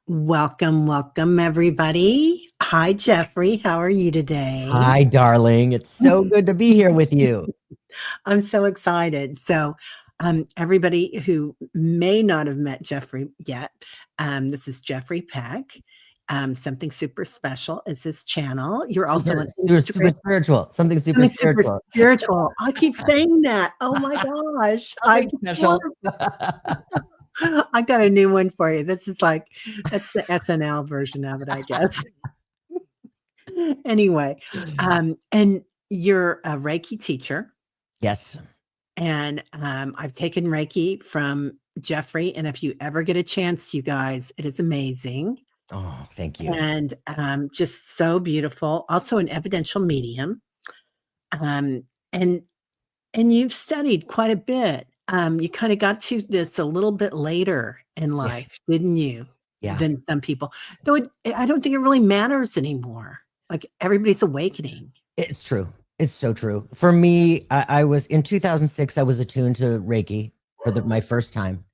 Welcome, welcome, everybody. Hi, Jeffrey. How are you today? Hi, darling. It's so good to be here with you. I'm so excited. So, everybody who may not have met Jeffrey yet, this is Jeffrey Peck. Something super special is his channel. You're also on Super spiritual. Something super something super spiritual. spiritual. I keep saying that. Oh my gosh. Something special. I got a new one for you. That's the SNL version of it, I guess. Anyway, and you're a Reiki teacher. Yes. And I've taken Reiki from Jeffrey. And if you ever get a chance, you guys, it is amazing. Oh, thank you. And just so beautiful. Also an evidential medium. Um, and you've studied quite a bit. You kind of got to this a little bit later in life, didn't you? Yeah. Than some people. Though I don't think it really matters anymore. Like everybody's awakening. It's true. It's so true. For me, I was in 2006, I was attuned to Reiki for my first time.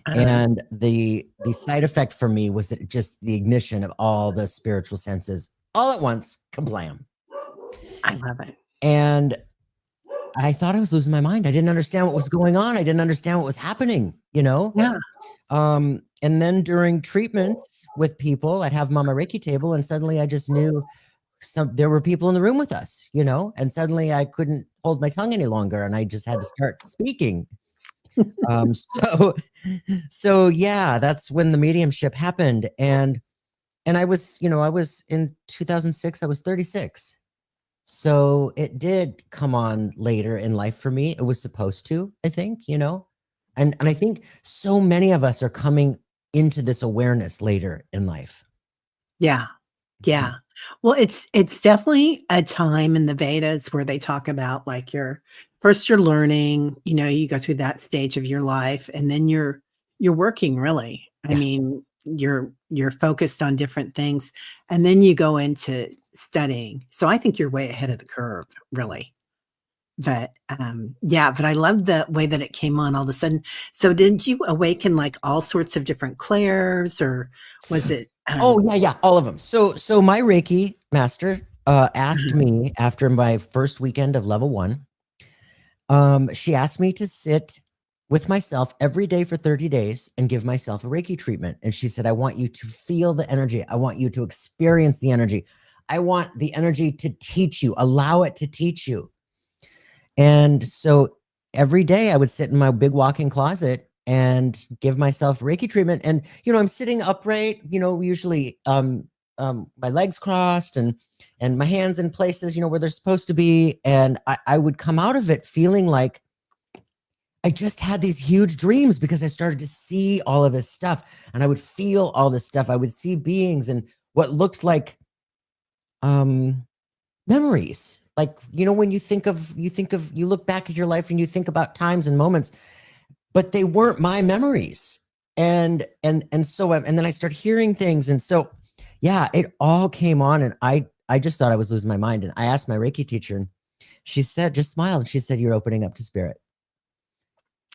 And the side effect for me was that just the ignition of all the spiritual senses all at once, kablam. I love it. And I thought I was losing my mind. I didn't understand what was going on. I didn't understand what was happening, you know? Yeah. And then during treatments with people, I'd have them on my Reiki table, and suddenly I just knew there were people in the room with us, you know, and suddenly I couldn't hold my tongue any longer, and I just had to start speaking. So yeah, that's when the mediumship happened. And I was in 2006, I was 36. So it did come on later in life for me. It was supposed to, I think, you know, and I think so many of us are coming into this awareness later in life. Yeah. Yeah. Well, it's definitely a time in the Vedas where they talk about like you're learning, you know, you go through that stage of your life, and then you're working really. I mean, you're focused on different things, and then you go into studying. So I think you're way ahead of the curve, really. But yeah, but I love the way that it came on all of a sudden. So did you awaken like all sorts of different clairs, or was it oh yeah, all of them. So my Reiki master asked me after my first weekend of level 1. She asked me to sit with myself every day for 30 days and give myself a Reiki treatment. And she said, I want you to feel the energy. I want you to experience the energy. I want the energy to teach you, allow it to teach you. And so every day I would sit in my big walk-in closet and give myself Reiki treatment. And, you know, I'm sitting upright, you know, usually my legs crossed and my hands in places, you know, where they're supposed to be. And I would come out of it feeling like I just had these huge dreams, because I started to see all of this stuff, and I would feel all this stuff. I would see beings and what looked like memories. Like, you know, when you look back at your life and you think about times and moments, but they weren't my memories. And so then I started hearing things. And so, yeah, it all came on, and I just thought I was losing my mind. And I asked my Reiki teacher, and she said, just smiled. And she said, you're opening up to spirit.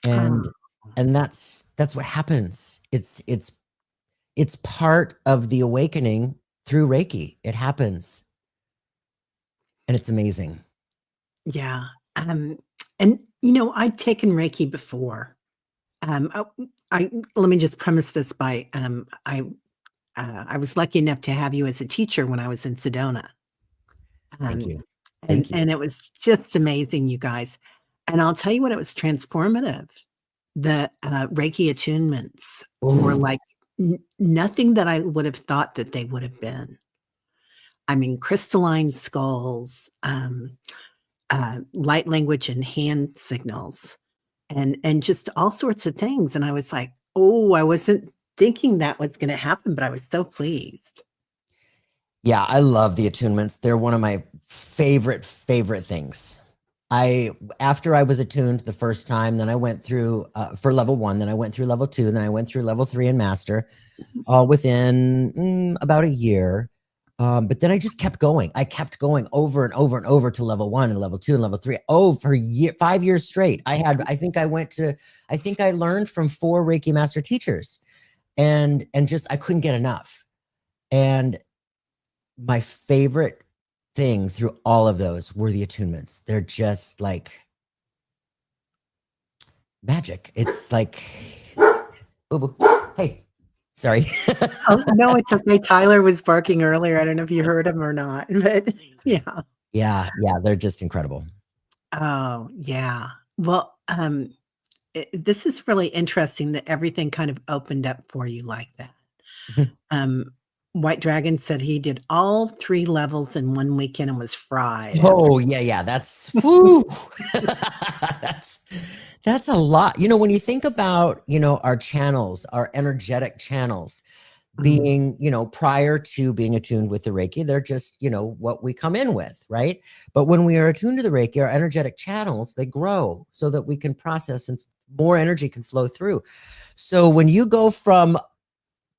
And that's what happens. It's part of the awakening through Reiki. It happens. And it's amazing. Yeah. And you know, I'd taken Reiki before. Let me just premise this by I was lucky enough to have you as a teacher when I was in Sedona. Thank you. And it was just amazing, you guys. And I'll tell you what, it was transformative. The Reiki attunements were like nothing that I would have thought that they would have been. I mean, crystalline skulls, light language and hand signals, and just all sorts of things. And I was like, oh, I wasn't thinking that was going to happen, but I was so pleased. Yeah, I love the attunements. They're one of my favorite things. After I was attuned the first time, then I went through for level 1, then I went through level 2, then I went through level 3 in master, all within about a year. But then I just kept going. I kept going over and over and over to level 1 and level 2 and level 3. Oh, for 5 years straight. I think I learned from 4 Reiki master teachers. and just I couldn't get enough. And my favorite thing through all of those were the attunements. They're just like magic. It's like, boo boo. Hey, sorry. Oh, no, it's okay. Tyler was barking earlier. I don't know if you heard him or not, but yeah. Yeah, they're just incredible. Oh, yeah. Well, this is really interesting that everything kind of opened up for you like that. Mhm. White Dragon said he did all 3 levels in 1 weekend and was fried after. Oh, yeah, that's woo. That's a lot. When you think about, our channels, our energetic channels being, prior to being attuned with the Reiki, they're just, what we come in with, right? But when we are attuned to the Reiki, our energetic channels, they grow so that we can process and more energy can flow through. So when you go from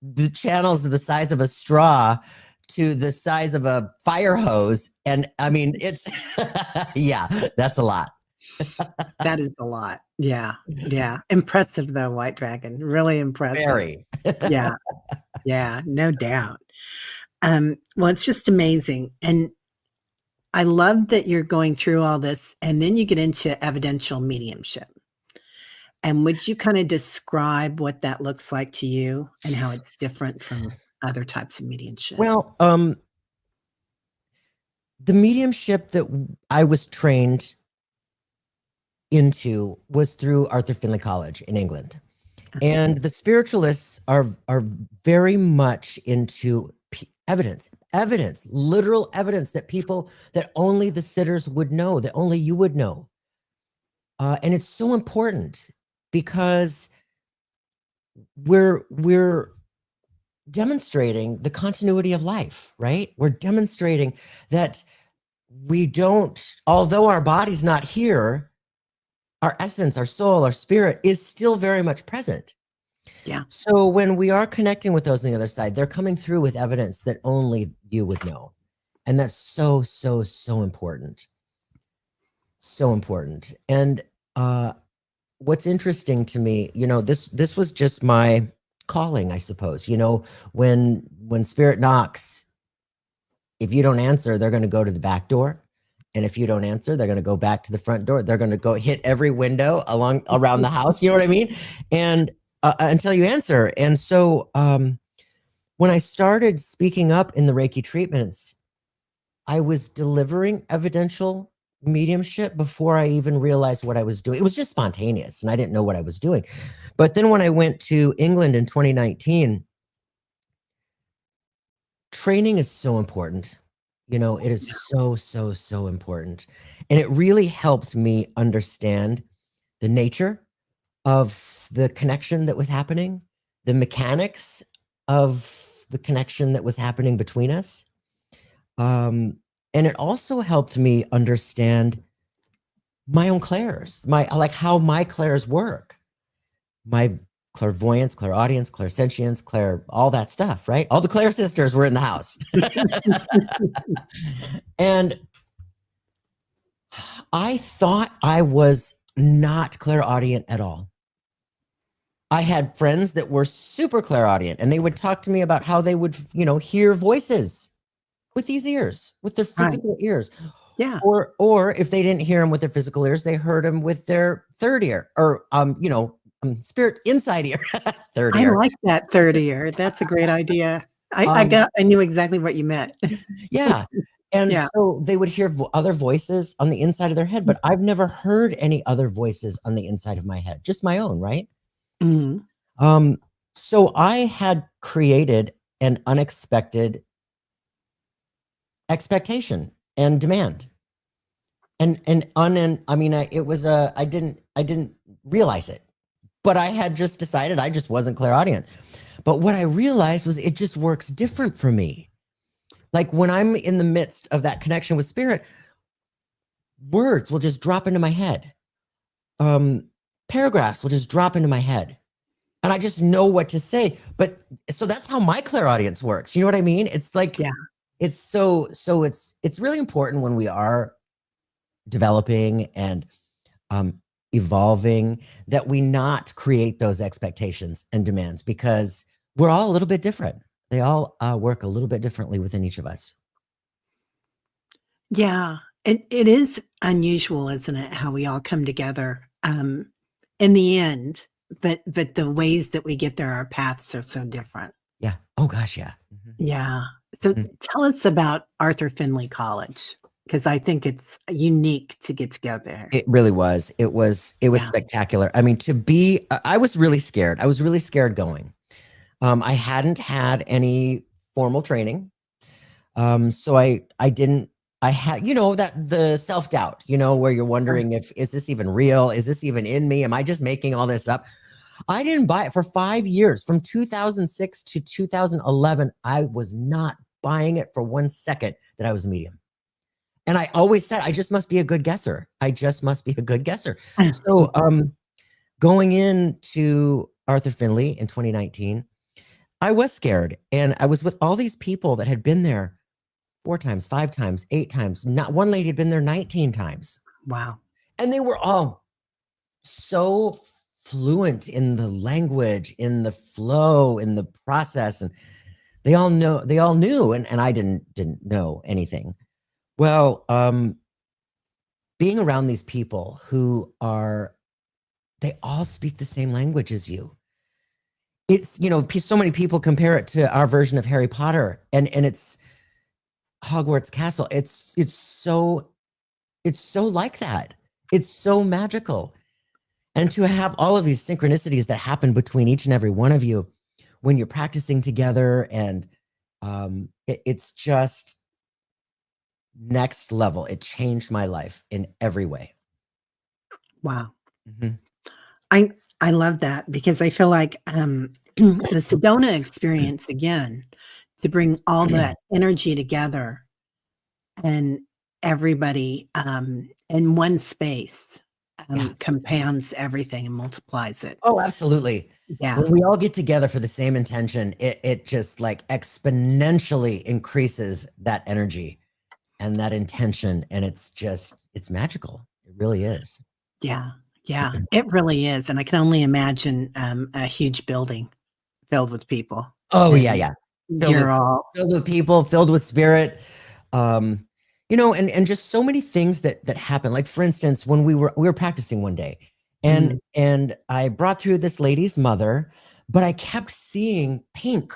the channels the size of a straw to the size of a fire hose, and I mean, it's, yeah, that's a lot. That is a lot. Yeah. Yeah. Impressive though, White Dragon. Really impressive. Very. Yeah. Yeah, no doubt. Well, it's just amazing. And I love that you're going through all this and then you get into evidential mediumship. And would you kind of describe what that looks like to you and how it's different from other types of mediumship? Well, the mediumship that I was trained into was through Arthur Findlay College in England. And the spiritualists are very much into evidence, literal evidence that only the sitters would know, that only you would know. And it's so important because we're demonstrating the continuity of life, right? We're demonstrating that we don't, although our body's not here, our essence, our soul, our spirit is still very much present. Yeah. So when we are connecting with those on the other side, they're coming through with evidence that only you would know. And that's so, so, so important. So important. And what's interesting to me, this was just my calling, I suppose. When spirit knocks, if you don't answer, they're going to go to the back door. And if you don't answer, they're going to go back to the front door. They're going to go hit every window around the house. You know what I mean? And until you answer. And so when I started speaking up in the Reiki treatments, I was delivering evidential mediumship before I even realized what I was doing. It was just spontaneous and I didn't know what I was doing. But then when I went to England in 2019, training is so important. It is so, so, so important. And it really helped me understand the nature of the connection that was happening, the mechanics of the connection that was happening between us. And it also helped me understand my own clairs, how my clairs work, my clairvoyance, clairaudience, clairsentience, all that stuff, right? All the Claire sisters were in the house. And I thought I was not clairaudient at all. I had friends that were super clairaudient and they would talk to me about how they would, hear voices with these ears, with their physical ears. Yeah. Or if they didn't hear them with their physical ears, they heard them with their third ear or, spirit inside ear. Third ear. I like that third ear. That's a great idea. I knew exactly what you meant. Yeah. And Yeah. so they would hear other voices on the inside of their head, but I've never heard any other voices on the inside of my head, just my own, right? Mhm. So I had created an unexpected expectation and demand. I didn't realize it, but I had just decided I just wasn't clairaudient. But what I realized was it just works different for me. Like when I'm in the midst of that connection with spirit, words will just drop into my head. Paragraphs will just drop into my head. And I just know what to say. But so that's how my clairaudience works. You know what I mean? It's like, it's so it's really important when we are developing and evolving that we not create those expectations and demands, because we're all a little bit different. They all work a little bit differently within each of us. Yeah, it is unusual, isn't it, how we all come together, in the end, but the ways that we get there, our paths are so different. Yeah. Oh gosh, yeah. Yeah. So Mhm. tell us about Arthur Findlay College, because I think it's unique to get together. It really was. It was Yeah. spectacular. I mean, to be I was really scared. I was really scared going. I hadn't had any formal training. So I didn't I had, that the self-doubt, where you're Sure. wondering if is this even real? Is this even in me? Am I just making all this up? I didn't buy it for 5 years. From 2006 to 2011, I was not buying it for 1 second that I was a medium. And I always said, I just must be a good guesser. I just must be a good guesser. So, going into Arthur Findlay in 2019, I was scared. And I was with all these people that had been there 4 times, 5 times, 8 times. Not one lady had been there 19 times. Wow. And they were all so fluent in the language, in the flow, in the process. And they all knew, and I didn't know anything. Well, being around these people who they all speak the same language as you. It's, so many people compare it to our version of Harry Potter, and it's Hogwarts Castle. It's so like that. It's so magical. And to have all of these synchronicities that happen between each and every one of you when you're practicing together, and it's just next level. It changed my life in every way. Wow. Mhm. I love that because I feel like, the Sedona experience again, to bring all that energy together and everybody, in one space, Yeah. compounds everything and multiplies it. Oh, absolutely. Yeah. When we all get together for the same intention, it just like exponentially increases that energy and that intention, and it's magical. It really is. Yeah. Yeah. It really is, and I can only imagine, a huge building filled with people, Oh yeah, and yeah. Filled with you're all filled with people, filled with spirit. Um, and just so many things that happen. Like for instance, when we were practicing one day, and mm, and I brought through this lady's mother, but I kept seeing pink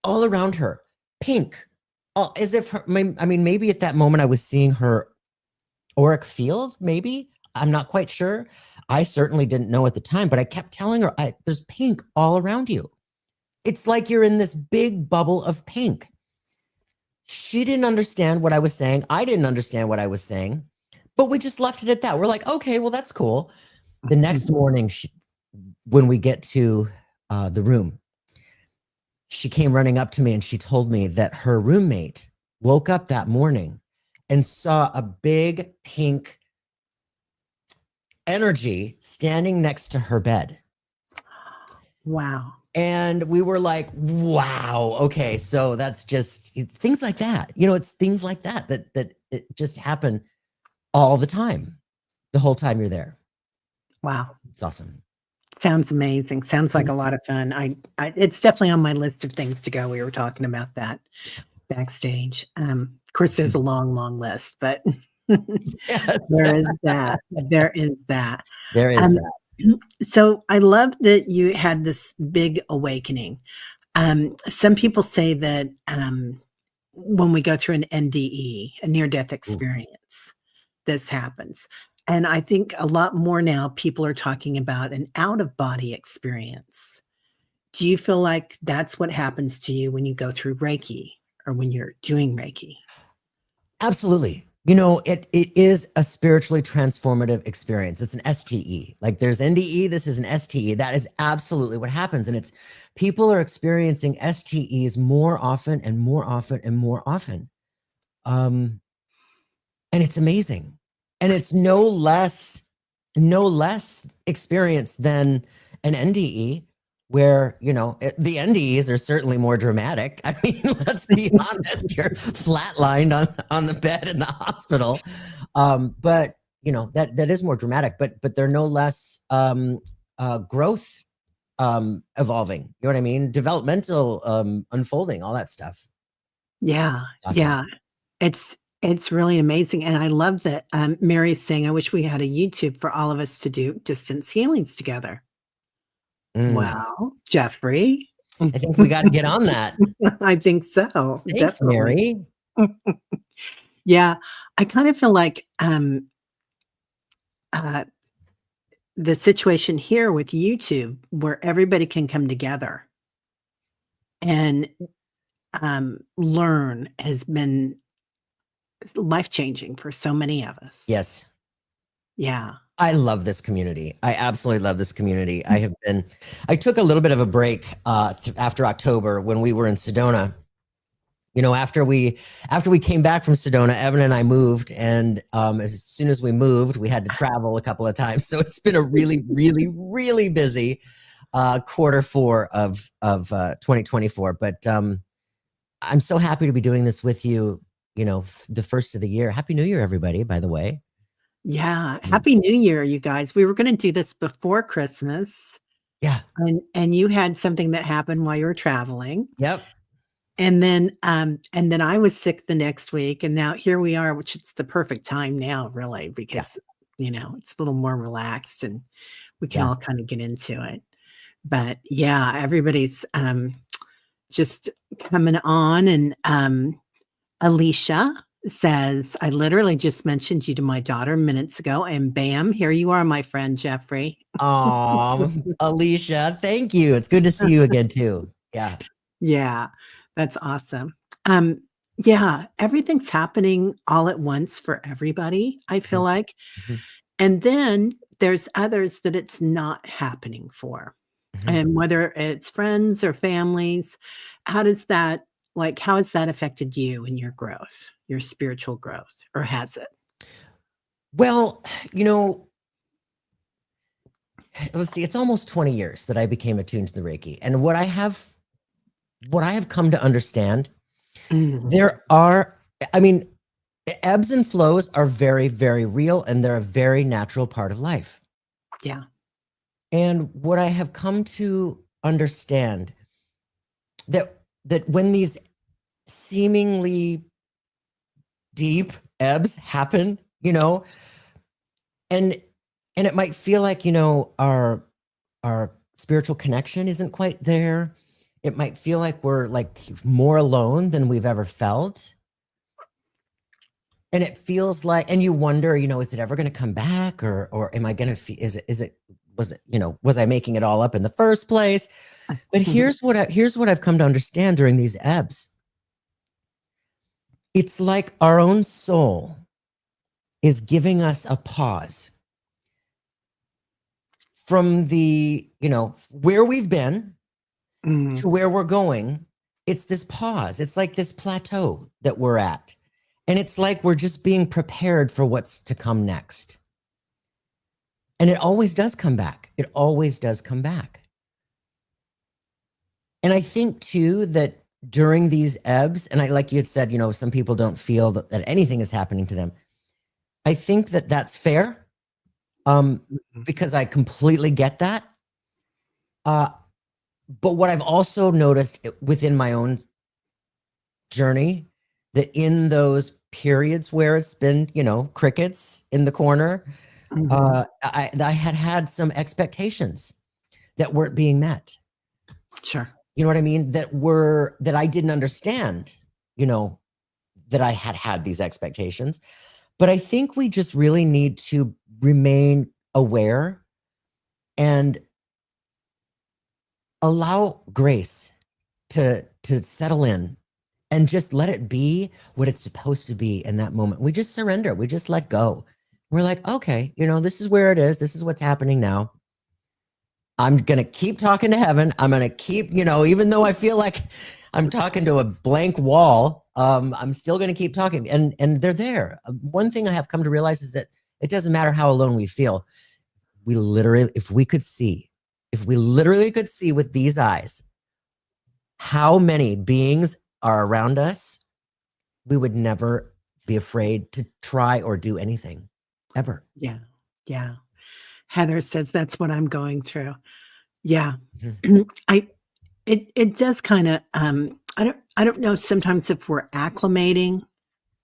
all around her. Pink. As if I mean, maybe at that moment I was seeing her auric field, maybe. I'm not quite sure. I certainly didn't know at the time, but I kept telling her, there's pink all around you. It's like you're in this big bubble of pink. She didn't understand what I was saying. I didn't understand what I was saying, but we just left it at that. We're like, okay, well, that's cool. The next morning, when we get to the room, she came running up to me and she told me that her roommate woke up that morning and saw a big pink energy standing next to her bed. wow. And we were like, wow, okay, so it's things like that. It's things like that it just happen all the time, the whole time you're there. Wow. It's awesome. Sounds amazing. Sounds like a lot of fun. I it's definitely on my list of things to go. We were talking about that backstage. Of course, there's a long, long list, but Yes, there is that. There is that. there is Um, that. so I love that you had this big awakening. Some people say that, when we go through an NDE, a near-death Ooh. experience, this happens. And I think a lot more now people are talking about an out-of-body experience. Do you feel like that's what happens to you when you go through Reiki or when you're doing Reiki? Absolutely. It is a spiritually transformative experience. It's an STE. Like there's NDE, this is an STE. That is absolutely what happens. And it's people are experiencing STEs more often and more often and more often. Um, and it's amazing. And it's no less experience than an NDE, where the NDEs are certainly more dramatic. I mean, let's be honest, you're flatlined on the bed in the hospital. But that is more dramatic, but they're no less growth evolving. You know what I mean? Developmental unfolding, all that stuff. Yeah, It's awesome. yeah. It's really amazing, and I love that, Mary's saying, "I wish we had a YouTube for all of us to do distance healings together." Mm. Well, Jeffrey, I think we got to get on that. I think so, Thanks, definitely. Mary. Yeah, I kind of feel like, uh, the situation here with YouTube where everybody can come together and, learn has been life-changing for so many of us. Yes. Yeah. I love this community. I absolutely love this community. I took a little bit of a break after October when we were in Sedona. You know, after we came back from Sedona, Evan and I moved, and as soon as we moved, we had to travel a couple of times. So it's been a really, really, really busy quarter four of 2024. But I'm so happy to be doing this with you. You know, the first of the year. Happy New Year, everybody! By the way. Yeah, happy New Year, you guys. We were gonna do this before Christmas, Yeah. and you had something that happened while you were traveling, Yep. and then I was sick the next week, and now here we are, which it's the perfect time now, really, Yeah. because, it's a little more relaxed and we can Yeah. all kinda get into it. But, yeah, everybody's, just coming on, and, Alicia says, "I literally just mentioned you to my daughter minutes ago, and bam, here you are, my friend Jeffrey." Alicia, thank you. It's good to see you again too. Yeah. Yeah, that's awesome. Um, yeah, everything's happening all at once for everybody, I feel Mhm, like. mhm, And then there's others that it's not happening for. mhm. And whether it's friends or families, how has that affected you in your growth, your spiritual growth, or has it? Well, you know, let's see, it's almost 20 years that I became attuned to the Reiki. And what I have come to understand, Mhm. there are, I mean, ebbs and flows are very, very real, and they're a very natural part of life. Yeah. And what I have come to understand that when these seemingly deep ebbs happen, and it might feel like, our spiritual connection isn't quite there. It might feel like we're like more alone than we've ever felt. And it feels like, and you wonder, is it ever going to come back, or am I going to was I making it all up in the first place? But Mhm. here's what I've come to understand during these ebbs. It's like our own soul is giving us a pause from where we've been Mhm. to where we're going. It's this pause. It's like this plateau that we're at. And it's like we're just being prepared for what's to come next. And it always does come back. It always does come back. And I think too that during these ebbs, and like you had said, some people don't feel that anything is happening to them. I think that that's fair, Mhm. because I completely get that. But what I've also noticed within my own journey, that in those periods where it's been, crickets in the corner, Mhm. I had some expectations that weren't being met. Sure. You know what I mean? That I didn't understand, you know, that I had these expectations. But I think we just really need to remain aware and allow grace to settle in, and just let it be what it's supposed to be in that moment. We just surrender. We just let go. We're like, okay, this is where it is. This is what's happening now. I'm going to keep talking to heaven. I'm going to keep, even though I feel like I'm talking to a blank wall, I'm still going to keep talking. And they're there. One thing I have come to realize is that it doesn't matter how alone we feel. If we literally could see with these eyes how many beings are around us, we would never be afraid to try or do anything ever. Yeah. Yeah. Heather says, "That's what I'm going through." Yeah. Mhm. I it does kinda, I don't know sometimes if we're acclimating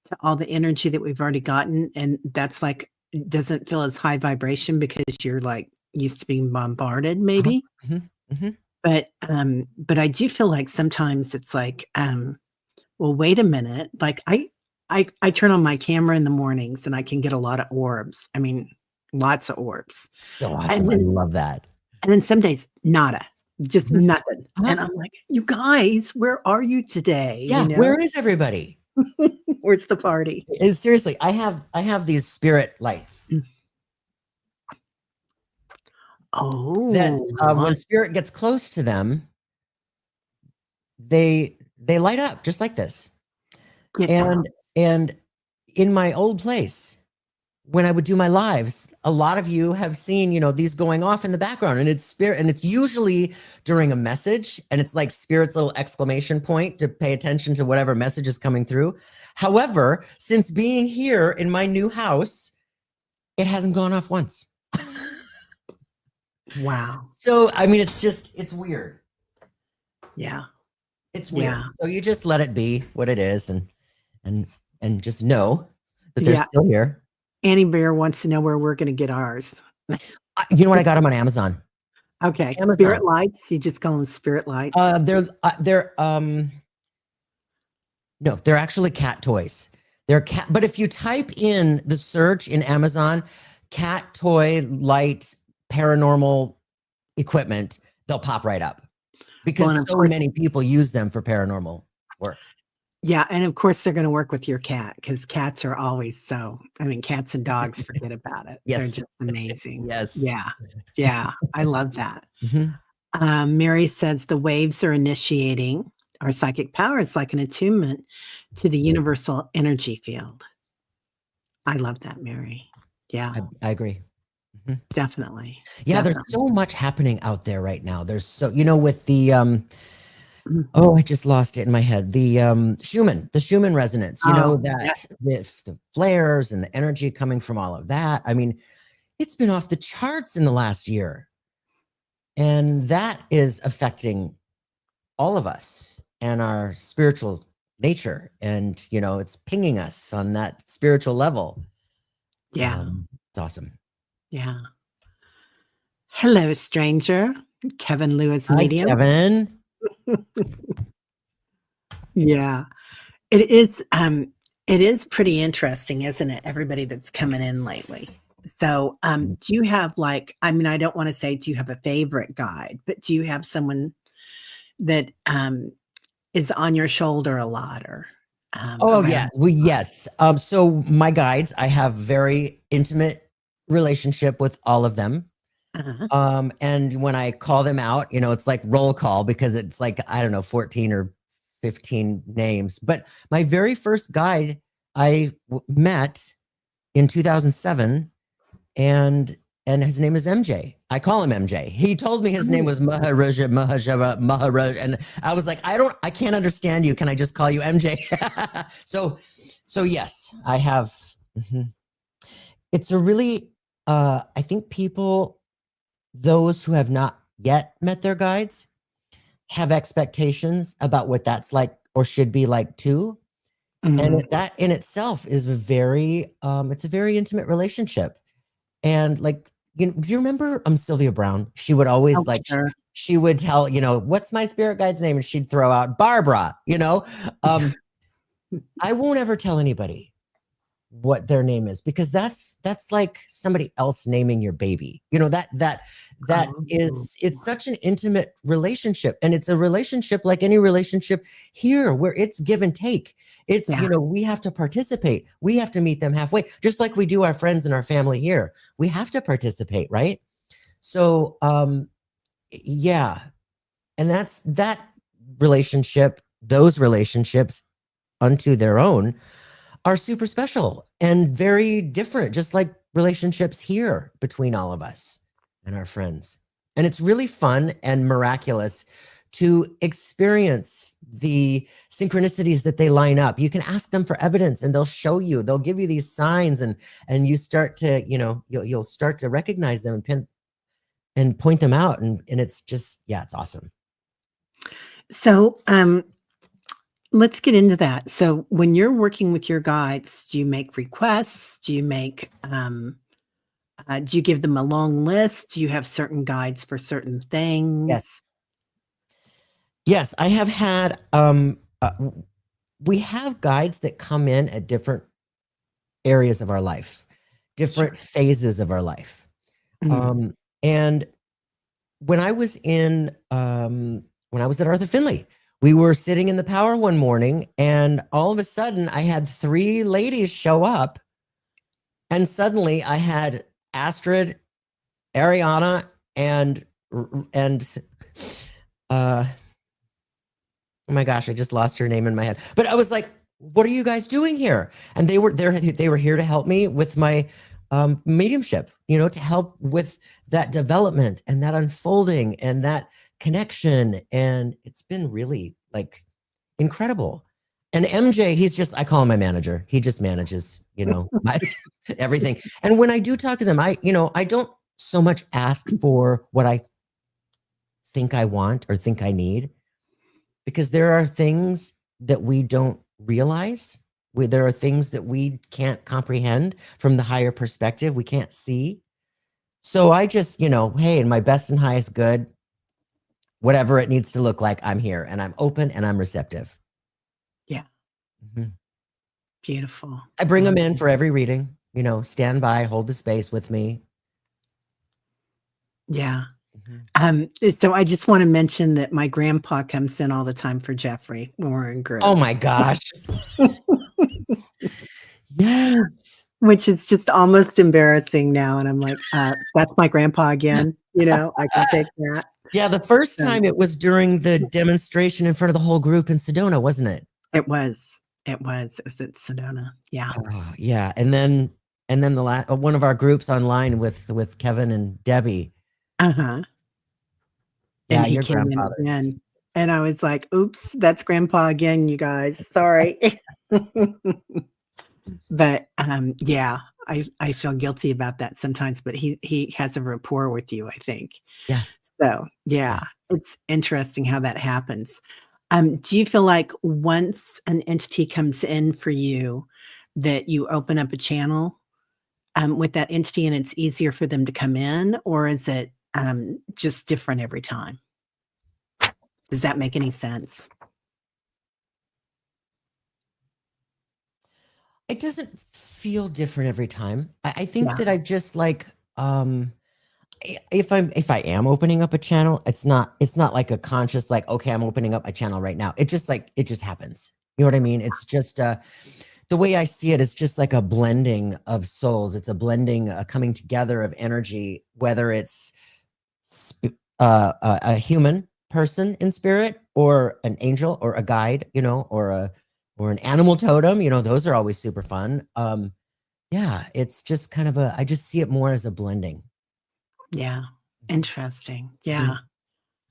to all the energy that we've already gotten, and that's, like, doesn't feel as high vibration because you're, like, used to being bombarded Uh-huh. maybe, Mhm. Mhm. but I do feel like sometimes it's like, well, wait a minute, like, I turn on my camera in the mornings, and I can get a lot of orbs, I mean, lots of orbs, So and awesome. I then love that. and then some days, nada, just Mhm. nothing, Uh-huh. and I'm like, "You guys, where are you today?" You Yeah, know? where is everybody? Where's the party? Seriously, I have these spirit lights Mm. that, Oh, when what? spirit gets close to them, they light up just like this. Get out. And in my old place, when I would do my lives, a lot of you have seen, these going off in the background, and it's spirit, and it's usually during a message, and it's like spirit's little exclamation point to pay attention to whatever message is coming through. However, since being here in my new house, it hasn't gone off once. Wow. So, I mean, it's weird. Yeah, It's weird. yeah, So you just let it be what it is, and and just know that they're yeah. still here. Annie Bear wants to know where we're gonna get ours. You know what? I got them on Amazon. Okay, spirit Amazon. lights, you just call them spirit lights? They're no, they're actually cat toys. They're cat, but if you type in the search in Amazon, cat toy light paranormal equipment, they'll pop right up Well, and because of so course many people use them for paranormal work. yeah, and of course they're gonna work with your cat because cats are always I mean, cats and dogs, forget about it. They're Yes. just amazing. Yes. Yeah, yeah, I love that. Mhm. Mary says the waves are initiating our psychic powers like an attunement to the universal energy field. I love that, Mary. Yeah, I agree. Mhm. definitely, Yeah, there's definitely. so much happening out there right now. There's so, with the Mhm. oh, I just lost it in my head. The Schumann resonance, Oh, yeah, that the flares and the energy coming from all of that. I mean, it's been off the charts in the last year. And that is affecting all of us and our spiritual nature. And, it's pinging us on that spiritual level. yeah, It's awesome. yeah. Hello, stranger. Kevin Lewis Hi, Medium. Kevin. Yeah. It is pretty interesting, isn't it? Everybody that's coming in lately. So, do you have like, I mean, I don't want to say, do you have a favorite guide, but do you have someone that is on your shoulder a lot or Oh yeah. around? Well, yes. So my guides, I have very intimate relationship with all of them. Uh-huh. And when I call them out, it's like roll call because it's like, I don't know, 14 or 15 names. But my very first guide I met in 2007, and his name is MJ. I call him MJ. He told me his name Oh, was Maharaj, and I was like, I can't understand you. Can I just call you MJ? So yes, I have. Mhm. It's a really, I think people, those who have not yet met their guides, have expectations about what that's like or should be like too. And mhm. that in itself is it's a very intimate relationship. And like, do you remember Sylvia Brown? She would always Oh, like sure. she would tell, what's my spirit guide's name? And she'd throw out Barbara. Yeah. I won't ever tell anybody what their name is because that's like somebody else naming your baby. That Oh, is it's such an intimate relationship, and it's a relationship like any relationship here where it's give and take. It's, yeah. we have to participate. We have to meet them halfway, just like we do our friends and our family here. We have to participate, right? So yeah, and that's that relationship, those relationships unto their own are super special and very different, just like relationships here between all of us and our friends. And it's really fun and miraculous to experience the synchronicities that they line up. You can ask them for evidence and they'll show you, they'll give you these signs, and you start to, you'll start to recognize them and and point them out. And it's just, yeah, it's awesome. So, let's get into that. So when you're working with your guides, do you make requests? Do you give them a long list? Do you have certain guides for certain Yes. things? Yes, I have had, we have guides that come in at different areas of our life, different phases of our life. Mm. And when I was at Arthur Finley, we were sitting in the power one morning, and all of a sudden I had 3 ladies show up, and suddenly I had Astrid, Ariana, and oh my gosh, I just lost her name in my head. But I was like, what are you guys doing here? And they were there. They were here to help me with my mediumship, to help with that development and that unfolding and that connection. And it's been really like incredible. And MJ, I call him my manager. He just manages, my everything. And when I do talk to them, I don't so much ask for what I think I want or think I need, because there are things that we don't realize. There are things that we can't comprehend from the higher perspective. We can't see. So I just, hey, in my best and highest good, whatever it needs to look like, I'm here and I'm open and I'm receptive. Yeah. Mm-hmm. Beautiful. I bring them in for every reading, stand by, hold the space with me. Yeah. So I just want to mention that my grandpa comes in all the time for Jeffrey when we're in group. Oh my gosh. Yes. Which is just almost embarrassing now. And I'm like, that's my grandpa again. I can take that. Yeah. The first time it was during the demonstration in front of the whole group in Sedona, wasn't it? It was at Sedona. Yeah. Oh, yeah. And then the last one of our groups online with Kevin and Debbie. Uh-huh. Yeah, and he came in again. And I was like, oops, that's grandpa again, you guys. Sorry. But yeah, I feel guilty about that sometimes, but he has a rapport with you, I think. Yeah. So yeah, it's interesting how that happens. Do you feel like once an entity comes in for you that you open up a channel with that entity and it's easier for them to come in, or is it just different every time? Does that make any sense? It doesn't feel different every time. I think that I just like, if I am opening up a channel, it's not like a conscious, like, okay, I'm opening up a channel right now. It just happens. You know what I mean? It's just, the way I see it is just like a blending of souls. It's a blending, a coming together of energy, whether it's a human person in spirit or an angel or a guide, or an animal totem, those are always super fun. Yeah, it's just kind of I just see it more as a blending. Yeah. Interesting. Yeah.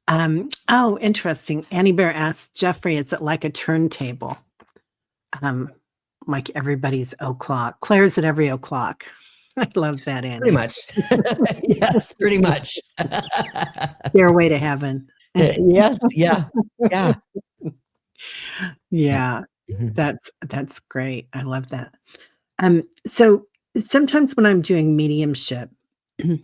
Oh, interesting. Annie Bear asks Jeffrey, is it like a turntable? Like everybody's o'clock. Claire's at every o'clock. I love that, Annie. Pretty much. Yes, pretty much. Stairway to heaven. Yes. Yeah. Yeah. Yeah. That's great. I love that. So sometimes when I'm doing mediumship, the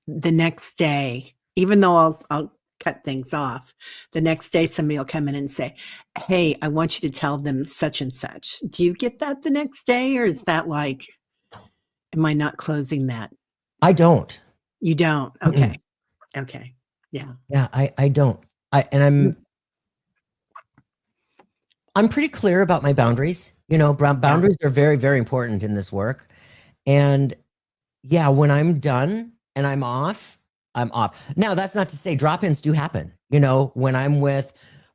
next day, even though I'll cut things off, the next day somebody will come in and say, hey, I want you to tell them such and such. Do you get that the next day, or is that like, am I not closing that? I don't. You don't? Okay. Okay. Yeah. Yeah, I don't. I'm pretty clear about my boundaries. Boundaries are very, very important in this work. And yeah, when I'm done and I'm off, I'm off. Now, that's not to say drop-ins do happen. When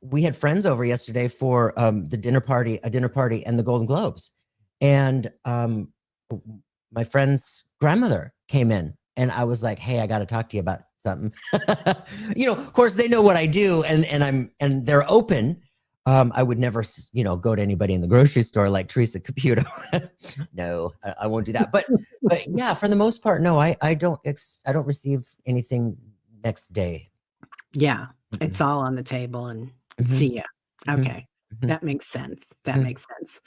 we had friends over yesterday for a dinner party and the Golden Globes. And my friend's grandmother came in and I was like, hey, I got to talk to you about something. Of course they know what I do and they're open. I would never, go to anybody in the grocery store like Teresa Caputo. No, I won't do that. But yeah, for the most part, no, I don't receive anything next day. Yeah, it's Mm-mm. all on the table and Mhm, see ya. mhm, Okay, mhm, that makes sense, that mhm. makes sense.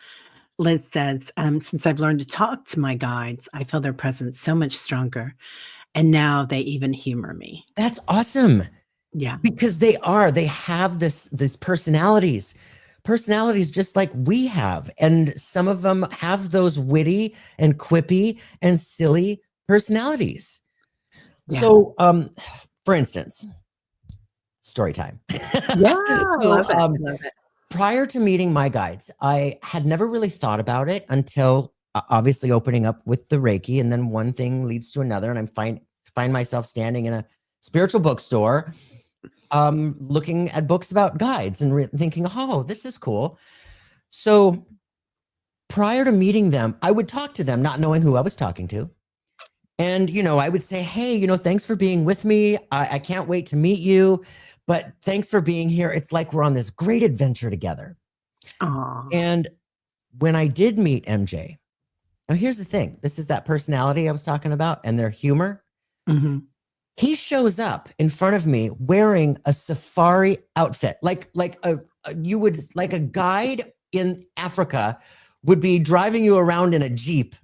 Liz says, "Since I've learned to talk to my guides, I feel their presence so much stronger, and now they even humor me." That's awesome Yeah. because they have this personalities just like we have, and some of them have those witty and quippy and silly personalities. Yeah. So, for instance, story time. Yeah, So, love it. prior to meeting my guides, I had never really thought about it until obviously opening up with the Reiki, and then one thing leads to another, and find myself standing in a spiritual bookstore, looking at books about guides and thinking, "Oh, this is cool." So prior to meeting them, I would talk to them, not knowing who I was talking to. And, I would say, "Hey, thanks for being with me. I can't wait to meet you, but thanks for being here. It's like we're on this great adventure together." Aw. And when I did meet MJ, now here's the thing. This is that personality I was talking about and their humor. Mhm. He shows up in front of me wearing a safari outfit, like you would like a guide in Africa would be driving you around in a Jeep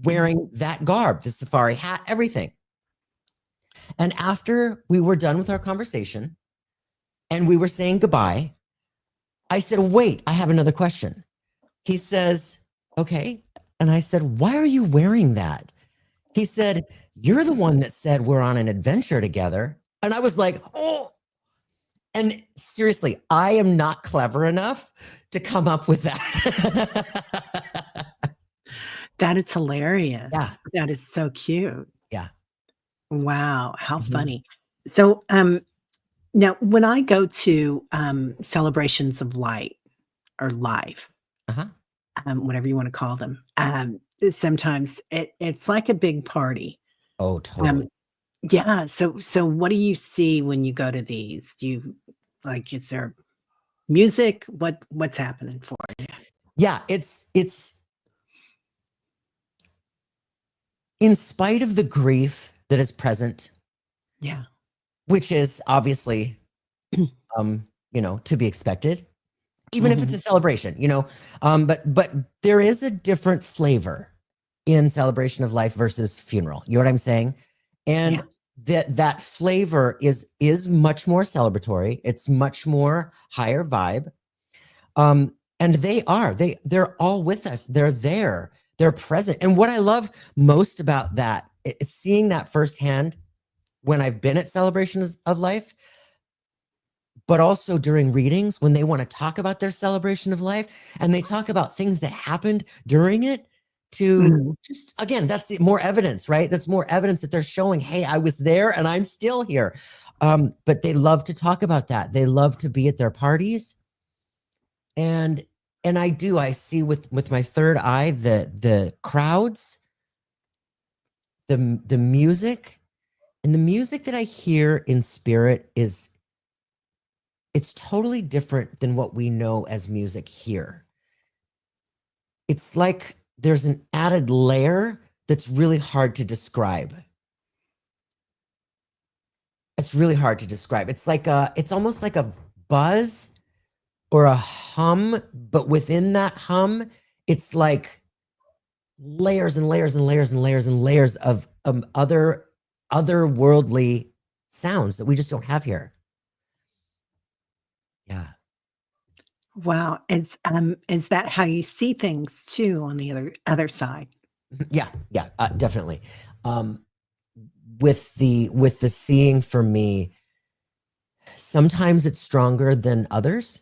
wearing that garb, the safari hat, everything. And after we were done with our conversation and we were saying goodbye, I said, "Wait, I have another question." He says, "Okay." And I said, "Why are you wearing that?" He said, "You're the one that said we're on an adventure together." And I was like, "Oh." And seriously, I am not clever enough to come up with that. That is hilarious. Yeah. That is so cute. Yeah. Wow, how Mhm. funny. So, now when I go to, celebrations of light or life, Uh-huh. whatever you wanna call them, sometimes it's like a big party. Oh, Um, totally. yeah, so what do you see when you go to these? Do you like, is there music? What's happening for you? Yeah, it's in spite of the grief that is present, Yeah. which is obviously to be expected, even if it's Mhm. a celebration, but there is a different flavor in celebration of life versus funeral. You know what I'm saying? Yeah. And that flavor is much more celebratory. It's much more higher vibe. And they're all with us. They're there. They're present. And what I love most about that is seeing that firsthand when I've been at celebrations of life, but also during readings when they want to talk about their celebration of life and they talk about things that happened during it to Mhm. just again, that's more evidence, right? That's more evidence that they're showing, hey, I was there and I'm still here. But they love to talk about that. They love to be at their parties. And I see with my third eye the crowds, the music, and the music that I hear in spirit is it's totally different than what we know as music here. It's like there's an added layer that's really hard to describe. It's really hard to describe. It's almost like a buzz or a hum, but within that hum, it's like layers and layers and layers and layers and layers of otherworldly sounds that we just don't have here. Yeah. Wow, is that how you see things too on the other side? Yeah, yeah, definitely. Um, with the seeing for me, sometimes it's stronger than others.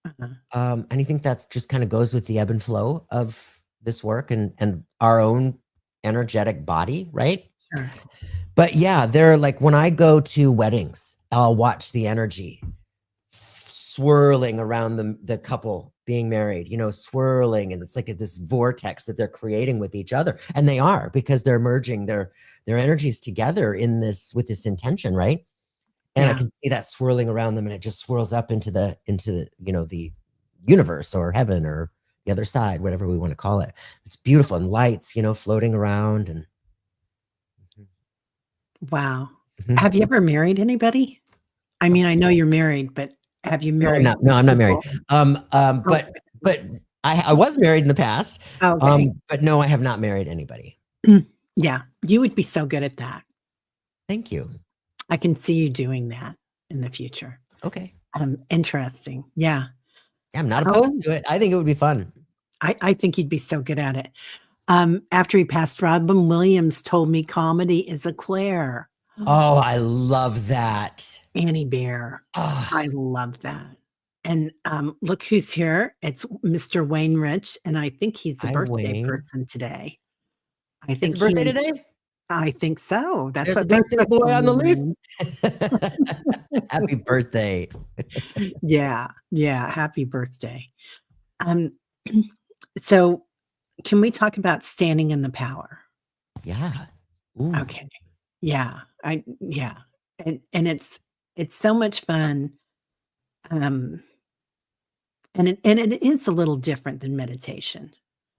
Uh-huh. And I think that's just kind of goes with the ebb and flow of this work and our own energetic body, right? Sure. But yeah, they're like when I go to weddings, I'll watch the energy swirling around the couple being married, swirling, and it's like this vortex that they're creating with each other, and they are because they're merging their energies together in this with this intention, right? And I Yeah. can see that swirling around them, and it just swirls up into the universe or heaven or the other side, whatever we want to call it. It's beautiful, and lights, floating around. And Wow. Mhm. Have you ever married anybody? I mean, I know you're married, but have you No, married I'm not married. people? But I was married in the past. Okay. But no, I have not married anybody. Yeah, you would be so good at that. Thank you. I can see you doing that in the future. Okay. Interesting. Yeah. I'm not opposed Oh, to it. I think it would be fun. I think you'd be so good at it. After he passed, Robin Williams told me comedy is a Claire. Oh, I love that. Annie Bear. Oh, I love that. And look who's here. It's Mr. Wayne Rich, and I think he's the hi, birthday Wayne. person today. I It's think a birthday today? I think so. That's There's a what birthday Facebook boy told on the list. me. Happy birthday. Yeah, yeah, happy birthday. Um, so can we talk about standing in the power? Yeah. Ooh. Okay. Yeah, yeah. And it's so much fun. Um, and it is a little different than meditation.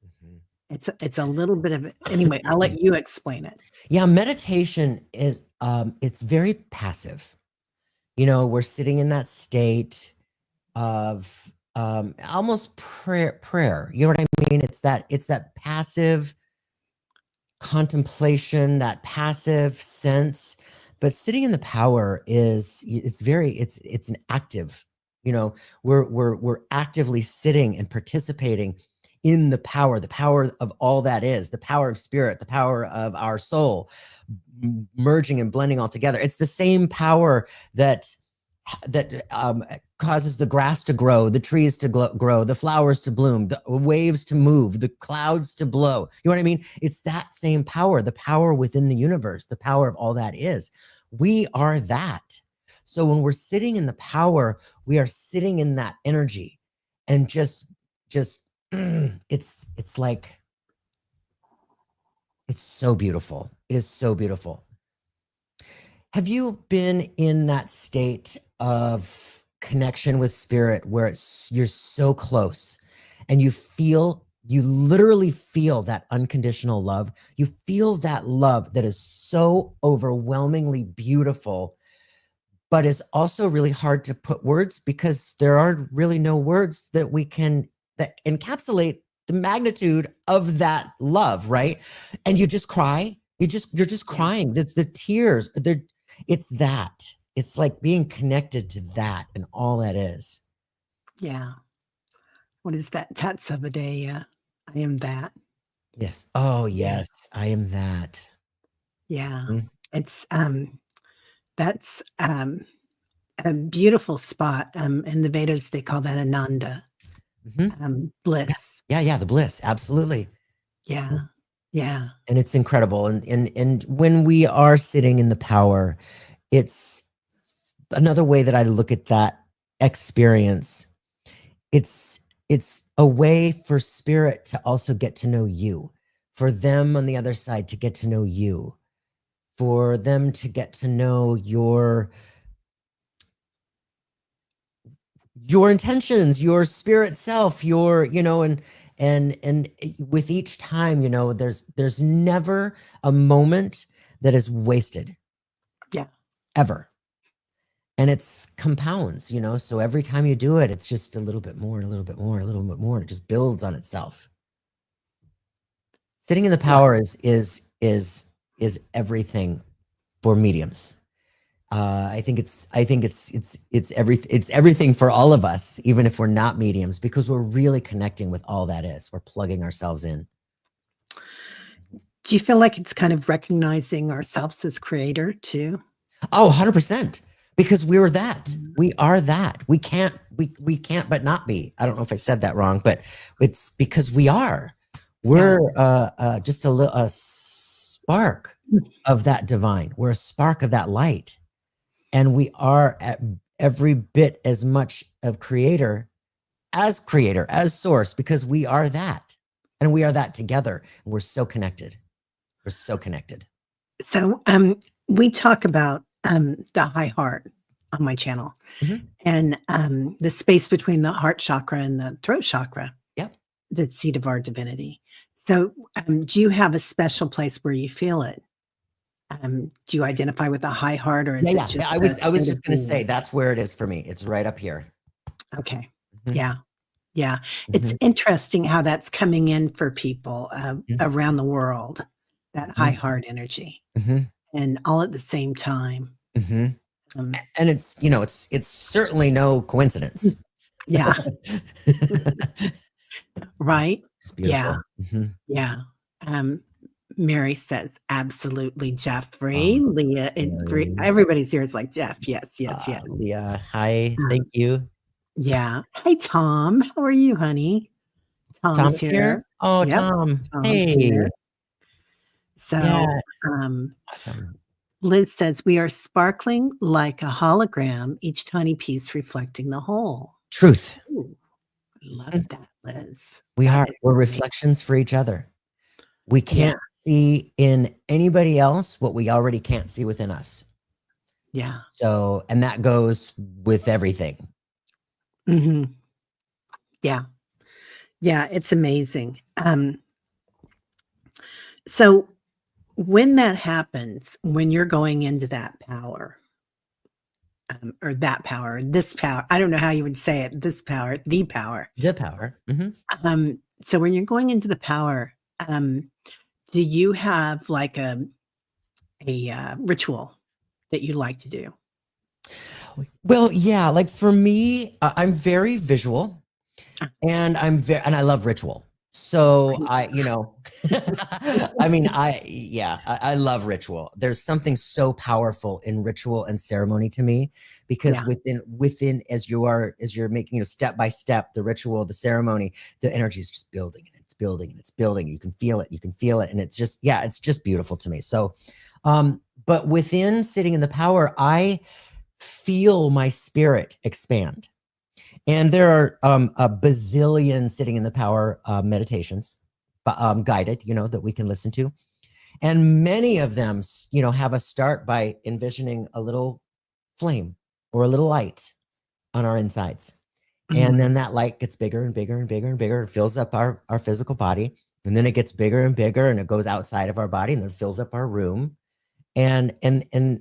Mhm. It's a little bit of it. Anyway, I'll let you explain it. Yeah, meditation is it's very passive. We're sitting in that state of almost prayer. You know what I mean? It's that passive contemplation, that passive sense. But sitting in the power it's an active, we're actively sitting and participating in the power of all that is, the power of spirit, the power of our soul, merging and blending all together. It's the same power that causes the grass to grow, the trees to grow, the flowers to bloom, the waves to move, the clouds to blow. You know what I mean? It's that same power, the power within the universe, the power of all that is. We are that. So when we're sitting in the power, we are sitting in that energy, and just it's like, it's so beautiful. It is so beautiful. Have you been in that state of connection with spirit where you're so close and you literally feel that unconditional love? You feel that love that is so overwhelmingly beautiful, but is also really hard to put words, because there are really no words that encapsulate the magnitude of that love, right? And you just cry. You're just crying. The tears, it's like being connected to that and all that is. Yeah. What is that? Tatsubadaya. I am that. Yes. Oh, Yeah. yes. I am that. Yeah. Mhm. It's that's a beautiful spot. In the Vedas they call that Ananda. Mhm. Bliss. Yeah. The bliss. Absolutely. Yeah. Yeah. And it's incredible. And when we are sitting in the power, it's another way that I look at that experience. It's a way for spirit to also get to know you, for them on the other side to get to know you, for them to get to know your intentions, your spirit self, and with each time, there's never a moment that is wasted. Yeah. Ever. And it's compounds, so every time you do it, it's just a little bit more, a little bit more, a little bit more. It just builds on itself. Sitting in the power is everything for mediums. I think it's everything for all of us, even if we're not mediums, because we're really connecting with all that is. We're plugging ourselves in. Do you feel like it's kind of recognizing ourselves as creator too? Oh, 100%. Because we're that. We are that. We can't but not be. I don't know if I said that wrong, but it's because we are. We're just a spark of that divine. We're a spark of that light. And we are at every bit as much of creator, as source, because we are that. And we are that together. And we're so connected. We're so connected. So we talk about the high heart on my channel, Mhm. and, the space between the heart chakra and the throat chakra, Yep. the seat of our divinity. So, do you have a special place where you feel it? Do you identify with a high heart, or Yeah, is it yeah. just I a was I was state of just gonna say being? that's where it is for me. It's right up here. Okay. Mhm, Yeah, yeah. It's mhm, interesting how that's coming in for people, mhm, around the world, that high mhm, heart energy, mhm, and all at the same time. mhm. Um, And it's certainly no mm, coincidence. yeah, right? It's Yeah, beautiful. Mhm. yeah. Um, Mary says, "Absolutely, Oh, Jeffrey." Leah, it great Mary. everybody's here is like, "Jeff, yes, yes, yes." Leah, hi. Um, Thank you. yeah. Hey, Tom. How are you, honey? Tom Tom is is here? here. Oh, Yep, Tom. Tom's here. Hey. So, Yeah, um, awesome. Liz says, "We are sparkling like a hologram, each tiny piece reflecting the whole." Truth. Ooh, I love Mhm. that, Liz. We That are. is We're amazing. reflections for each other. We Yeah, can't see in anybody else what we already can't see within us. yeah. So, and that goes with everything. Mhm. Yeah, yeah, it's amazing. So when that happens, when you're going into that power, or that power, this power, I don't know how you would say it, this power, the power. The power. Mhm. So when you're going into the power, um, do you have like a ritual that you like to do? Well, yeah, like for me, I'm very visual Ah, and and I love ritual. So right. I mean, yeah, I love ritual. There's something so powerful in ritual and ceremony to me because Yeah. within as you're making, step by step, the ritual, the ceremony, the energy is just building and it's building and it's building. You can feel it. You can feel it. And it's just, yeah, it's just beautiful to me. So, but within sitting in the power, I feel my spirit expand. And there are a bazillion sitting in the power meditations, guided, that we can listen to. And many of them, have us start by envisioning a little flame or a little light on our insides. And Mhm. then that light gets bigger and bigger and bigger and bigger. It fills up our physical body. And then it gets bigger and bigger and it goes outside of our body and then fills up our room. And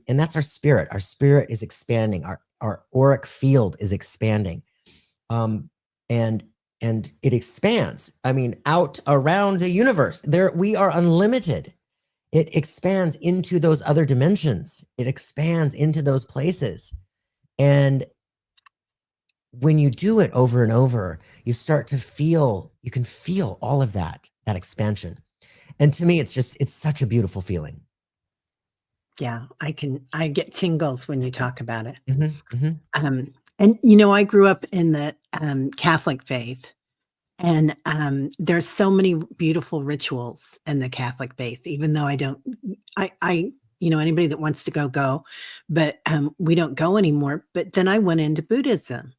that's our spirit. Our spirit is expanding. Our auric field is expanding. um and and it expands, I mean, out around the universe. There we are unlimited. It expands into those other dimensions. It expands into those places. And when you do it over and over, you can feel all of that expansion. And to me, it's such a beautiful feeling. Yeah, I get tingles when you talk about it. Hmm, hmm. And, I grew up in the, Catholic faith, and, there's so many beautiful rituals in the Catholic faith, even though I don't anybody that wants to go, go, but, we don't go anymore, but then I went into Buddhism,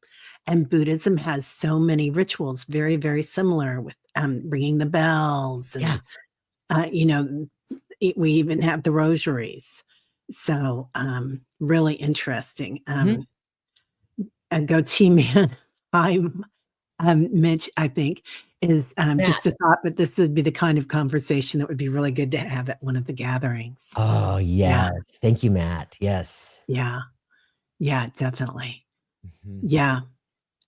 and Buddhism has so many rituals, very, very similar with, ringing the bells Yeah. and, you know, we even have the rosaries. So, really interesting. Hmm. A goatee man, I'm Mitch, I think, is, just a Matt. thought, but this would be the kind of conversation that would be really good to have at one of the gatherings. Oh, Yeah, yes, thank you, Matt. Yes. yeah, yeah, definitely. Hmm. Yeah,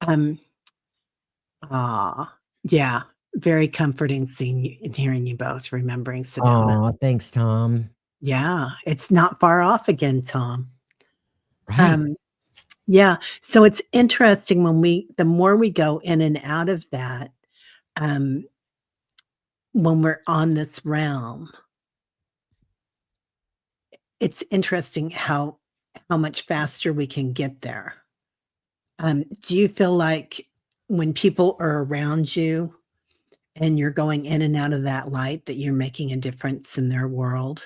um, yeah, very comforting seeing you and hearing you both remembering Sedona. Oh, thanks, Tom. Yeah, it's not far off again, Tom. Right. Um, yeah, so it's interesting when the more we go in and out of that, um, when we're on this realm, it's interesting how much faster we can get there. Do you feel like when people are around you and you're going in and out of that light that you're making a difference in their world?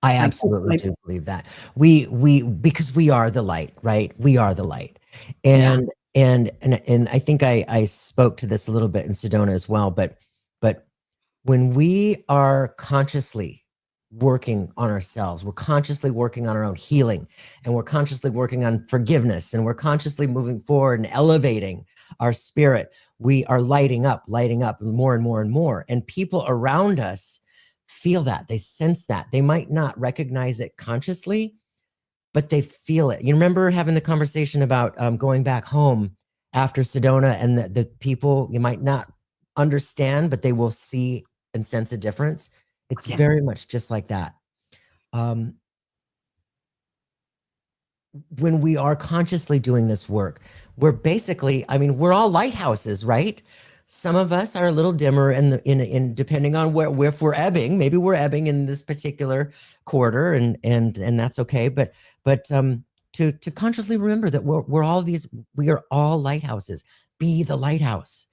I absolutely Like do believe that. We because we are the light, right? We are the light. yeah, And I think I spoke to this a little bit in Sedona as well, but when we are consciously working on ourselves. We're consciously working on our own healing, and we're consciously working on forgiveness, and we're consciously moving forward and elevating our spirit. We are lighting up more and more and more. And people around us feel that, they sense that. They might not recognize it consciously, but they feel it. You remember having the conversation about going back home after Sedona, and the people, you might not understand, but they will see and sense a difference. It's Yeah. very much just like that. When we are consciously doing this work, we're basically, I mean, we're all lighthouses, right? Some of us are a little dimmer in depending on where if we're ebbing. Maybe we're ebbing in this particular quarter, and that's okay. But to consciously remember that we are all lighthouses. Be the lighthouse,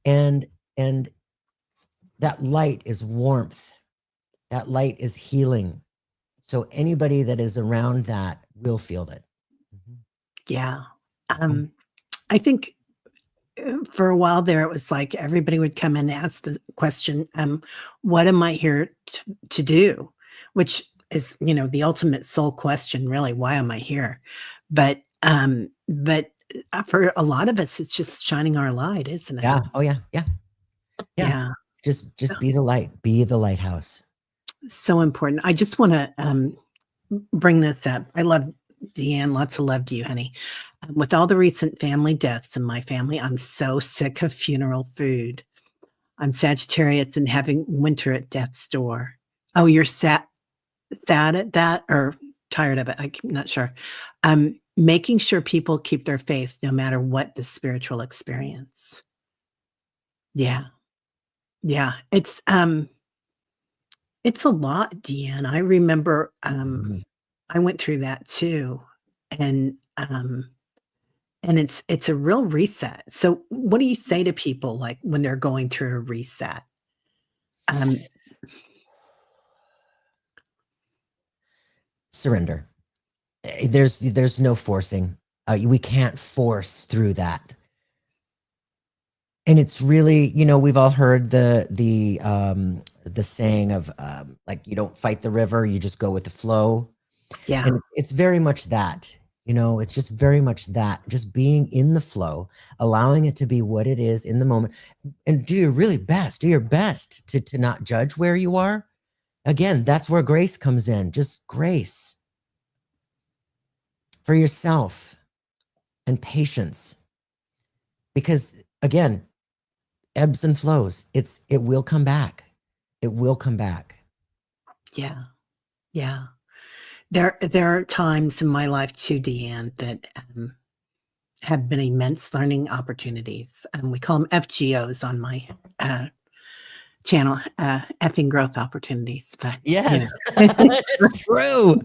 and that light is warmth. That light is healing. So anybody that is around that will feel it. Yeah. I think for a while there, it was like everybody would come and ask the question, what am I here to do? Which is, the ultimate soul question, really. Why am I here? But for a lot of us, it's just shining our light, isn't it? Yeah. Oh yeah. Yeah. Yeah. Yeah. Just be the light. Be the lighthouse. So important. I just want to bring this up. I love Deanne. Lots of love to you, honey. With all the recent family deaths in my family, I'm so sick of funeral food. I'm Sagittarius and having winter at death's door. Oh, you're sad at that or tired of it? I'm not sure. Making sure people keep their faith no matter what the spiritual experience. Yeah. Yeah. It's a lot, Deanne. I remember I went through that too. And it's a real reset. So what do you say to people like when they're going through a reset? Um, Surrender. There's no forcing. We can't force through that. And it's really, we've all heard the saying of like, you don't fight the river, you just go with the flow. yeah. And it's very much that. It's just very much that, just being in the flow, allowing it to be what it is in the moment, and do your best to not judge where you are. Again, that's where grace comes in. Just grace for yourself and patience, because again, ebbs and flows. It will come back. It will come back. Yeah. Yeah. There are times in my life too, Deanne, that have been immense learning opportunities. We call them FGOs on my channel, effing growth opportunities. But Yes, it's true.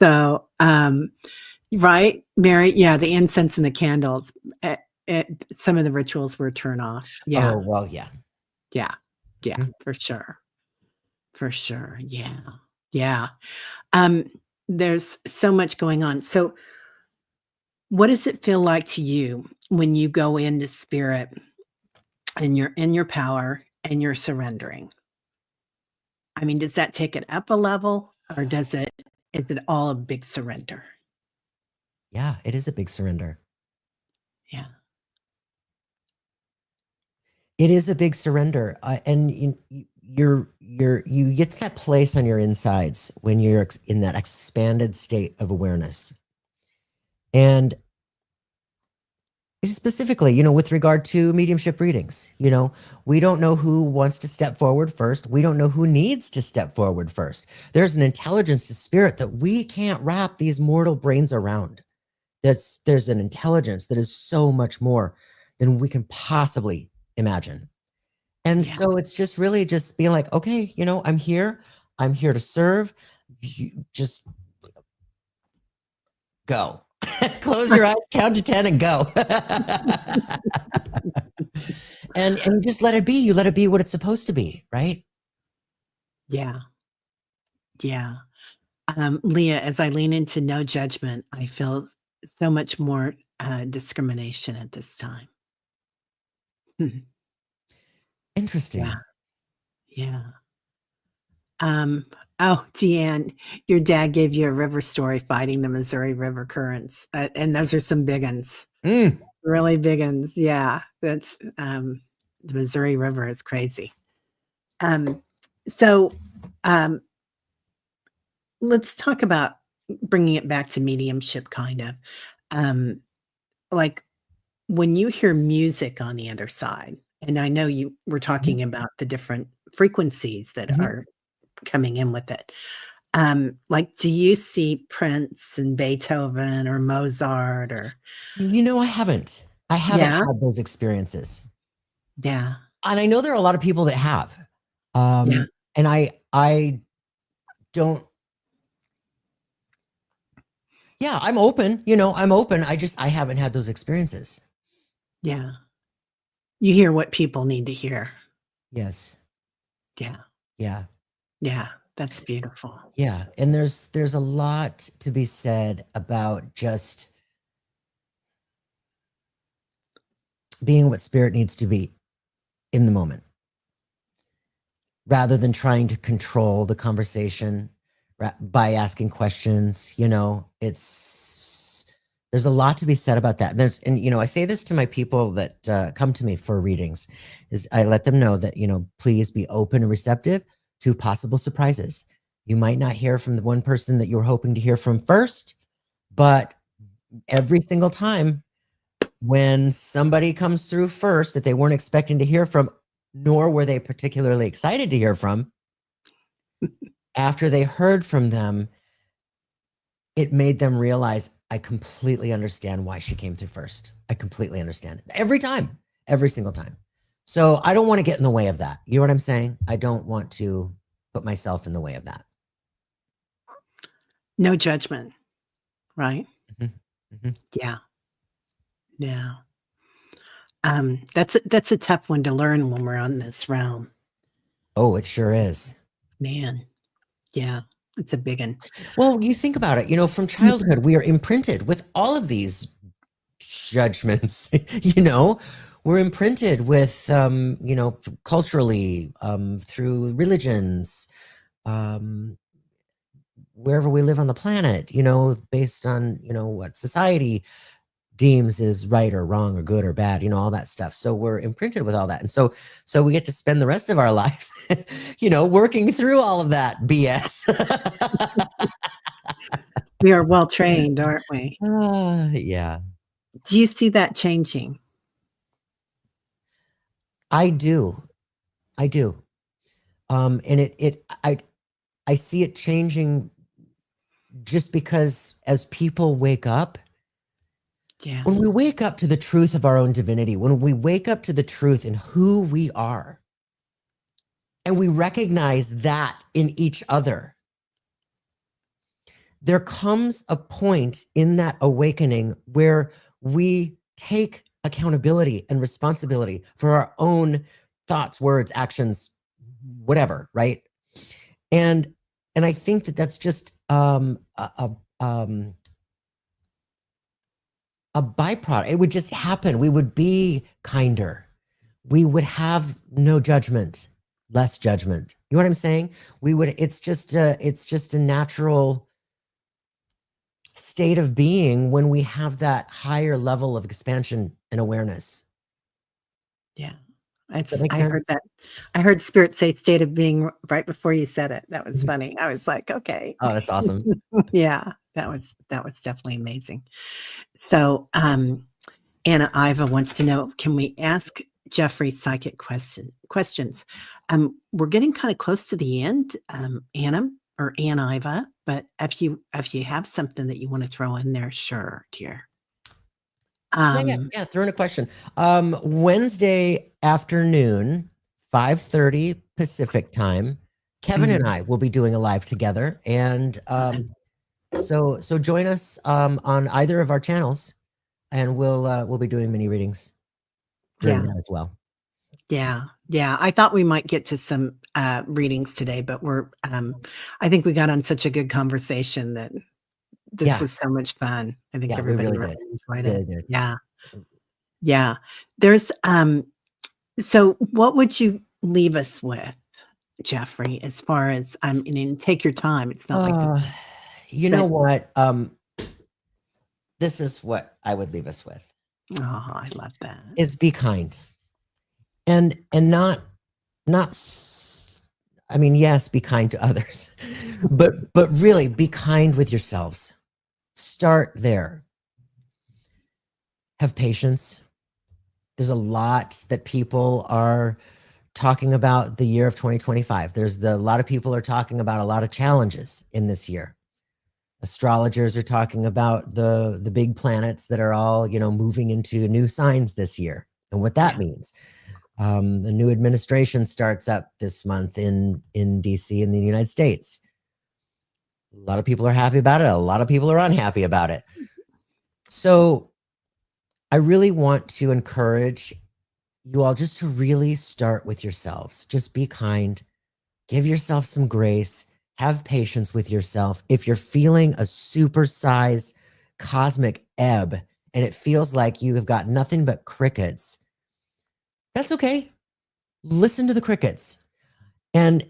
so right, Mary? Yeah, the incense and the candles. Some of the rituals were a turn off. Yeah, Oh, well, yeah. yeah, yeah, Mhm. for sure. For sure. Yeah. Yeah. There's so much going on. So what does it feel like to you when you go into spirit and you're in your power and you're surrendering? I mean, does that take it up a level or is it all a big surrender? Yeah, it is a big surrender. Yeah. It is a big surrender, and you get to that place on your insides when you're in that expanded state of awareness. And specifically, with regard to mediumship readings, we don't know who wants to step forward first. We don't know who needs to step forward first. There's an intelligence to spirit that we can't wrap these mortal brains around. There's an intelligence that is so much more than we can possibly imagine. And Yeah. so it's just really just being like, okay, I'm here. I'm here to serve. You just go. Close your eyes, count to 10 and go. and you just let it be. You let it be what it's supposed to be, right? Yeah. Yeah. Leah, as I lean into no judgment, I feel so much more discrimination at this time. Interesting. Yeah. Yeah. Um, oh, Deanne, your dad gave you a river story fighting the Missouri River currents, and those are some big ones, Mm. really big ones. Yeah, that's the Missouri River is crazy. Um, so um, let's talk about bringing it back to mediumship, kind of. Um, like when you hear music on the other side, and I know you were Mhm. talking about the different frequencies that Mhm. are coming in with it. Like, do you see Prince and Beethoven or Mozart or I haven't. I haven't yeah, had those experiences. yeah, And I know there are a lot of people that have. yeah, And I don't yeah, I'm open, I'm open. I haven't had those experiences. yeah. You hear what people need to hear. Yes. Yeah, Yeah. yeah, that's beautiful. Yeah. And there's a lot to be said about just being what spirit needs to be in the moment rather than trying to control the conversation by asking questions. It's there's a lot to be said about that. And I say this to my people that come to me for readings, is I let them know that please be open and receptive to possible surprises. You might not hear from the one person that you were hoping to hear from first, but every single time when somebody comes through first that they weren't expecting to hear from, nor were they particularly excited to hear from, after they heard from them, it made them realize, I completely understand why she came through first. I completely understand it. Every time, every single time. So I don't want to get in the way of that. You know what I'm saying? I don't want to put myself in the way of that. No judgment, right? Mhm. Mhm. Yeah, yeah. That's a tough one to learn when we're on this realm. Oh, it sure is. Man, yeah, it's a big one. Well, you think about it, from childhood, we are imprinted with all of these judgments. We're imprinted with culturally, through religions, um wherever we live on the planet, based on what society deems is right or wrong or good or bad, all that stuff. So we're imprinted with all that, and so we get to spend the rest of our lives working through all of that BS. We are well trained, aren't we? Yeah, Do you see that changing? I do. I do. And I see it changing just because as people wake up, Yeah, when we wake up to the truth of our own divinity, when we wake up to the truth in who we are, and we recognize that in each other, there comes a point in that awakening where we take accountability and responsibility for our own thoughts, words, actions, whatever, right? And I think that that's just a byproduct. It would just happen. We would be kinder. We would have no judgment, less judgment. You know what I'm saying? We would. It's just a natural state of being when we have that higher level of expansion and awareness. yeah. Does that It's make I heard sense? that I heard spirit say state of being right before you said it. That was Mhm. funny. I was like, "Okay." Oh, that's awesome. Yeah, that was definitely amazing. So, Anna Iva wants to know, can we ask Jeffrey psychic questions? We're getting kinda close to the end, Anna or Ann Iva, but if you have something that you wanna throw in there, sure, dear. Yeah, yeah, Um, yeah. Throw in a question. Wednesday afternoon, 5:30 Pacific time. Kevin and mhm, I will be doing a live together, and okay. so join us on either of our channels, and we'll be doing mini readings during Yeah. that as well. Yeah, yeah. I thought we might get to some, readings today, but I think we got on such a good conversation that this Yeah, was so much fun. I think yeah, we everybody really really did. enjoyed it. Really did. Yeah, yeah. There's, so what would you leave us with? Jeffrey, as far as, I mean, take your time. It's not like this, Uh, you know but what? This is what I would leave us with oh, I love that. is be kind and not I mean, yes, be kind to others, but really be kind with yourselves. Start there. Have patience. There's a lot that people are talking about the year of 2025. A lot of people are talking about a lot of challenges in this year. Astrologers are talking about the big planets that are all, moving into new signs this year and what that Yeah. means. The new administration starts up this month in DC in the United States. A lot of people are happy about it. A lot of people are unhappy about it. So I really want to encourage you all just to really start with yourselves. Just be kind, give yourself some grace, have patience with yourself. If you're feeling a supersize cosmic ebb and it feels like you have got nothing but crickets, that's okay. Listen to the crickets and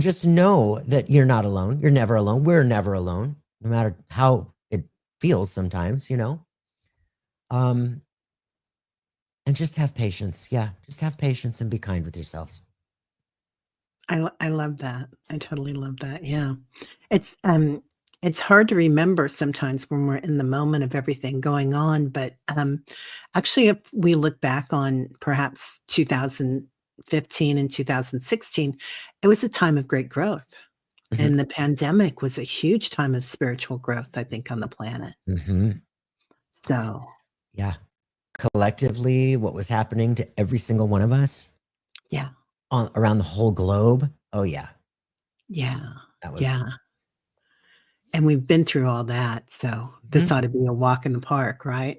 just know that you're not alone. You're never alone. We're never alone, no matter how it feels sometimes, Um, and just have patience. Yeah, just have patience and be kind with yourselves. I love that. I totally love that. Yeah. It's, it's hard to remember sometimes when we're in the moment of everything going on, but, actually, if we look back on perhaps 2015 and 2016, it was a time of great growth, Mhm, and the pandemic was a huge time of spiritual growth, I think, on the planet. mhm. So, Yeah. Collectively, what was happening to every single one of us yeah, around the whole globe. Oh, yeah. yeah, That was. yeah, and we've been through all that, so this Mhm. ought to be a walk in the park, right?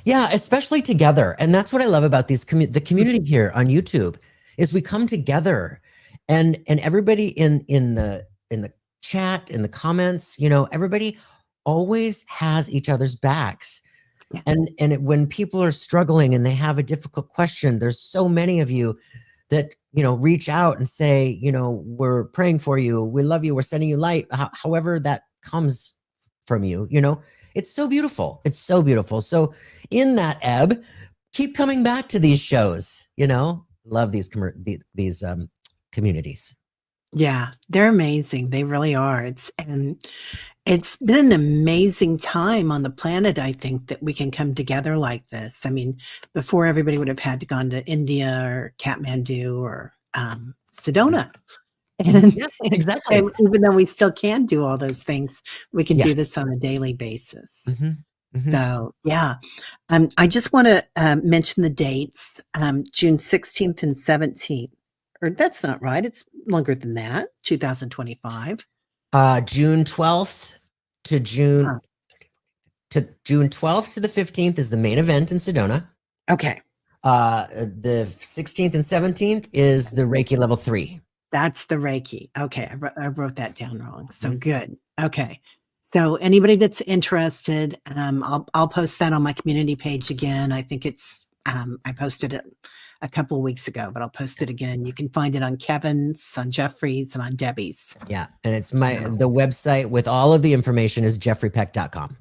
Yeah, especially together. And that's what I love about the community here on YouTube is we come together and everybody in the chat, in the comments, everybody always has each other's backs. Yeah, When people are struggling and they have a difficult question, there's so many of you that reach out and say, we're praying for you, we love you, we're sending you light, however that comes from you. It's so beautiful. It's so beautiful. So in that ebb, keep coming back to these shows. Love these communities. yeah, they're amazing, they really are, it's been an amazing time on the planet, I think, that we can come together like this. I mean, before everybody would have had to gone to India or Kathmandu or, Sedona, and Yeah, exactly. and even though we still can do all those things, we can Yeah. do this on a daily basis. Hmm. Hmm. So, yeah. I just wanna, mention the dates, June 16th and 17th, or that's not right, it's longer than that, 2025. June 12th to Huh, June 12th to the 15th is the main event in Sedona. okay, The 16th and 17th is the Reiki level 3. that's the Reiki. Okay, I wrote that down wrong, so Mhm. good, okay. So, anybody that's interested, I'll post that on my community page again, I think it's, I posted it a couple of weeks ago, but I'll post it again. You can find it on Kevin's, on Jeffrey's, and on Debbie's. Yeah, and it's So, the website with all of the information is jeffreypeck.com.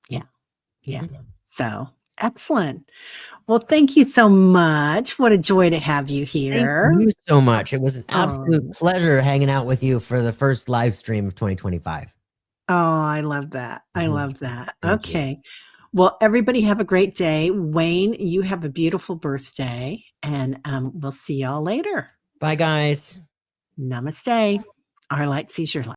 yeah, yeah. Mhm. So, excellent. Well, thank you so much. What a joy to have you Thank here. you so much. It was an absolute Oh, pleasure hanging out with you for the first live stream of 2025. oh, I love that. I Mhm. love that. Thank you. Okay. Well, everybody have a great day. Wayne, you have a beautiful birthday, and we'll see y'all later. Bye, guys. Namaste. Our light sees your light.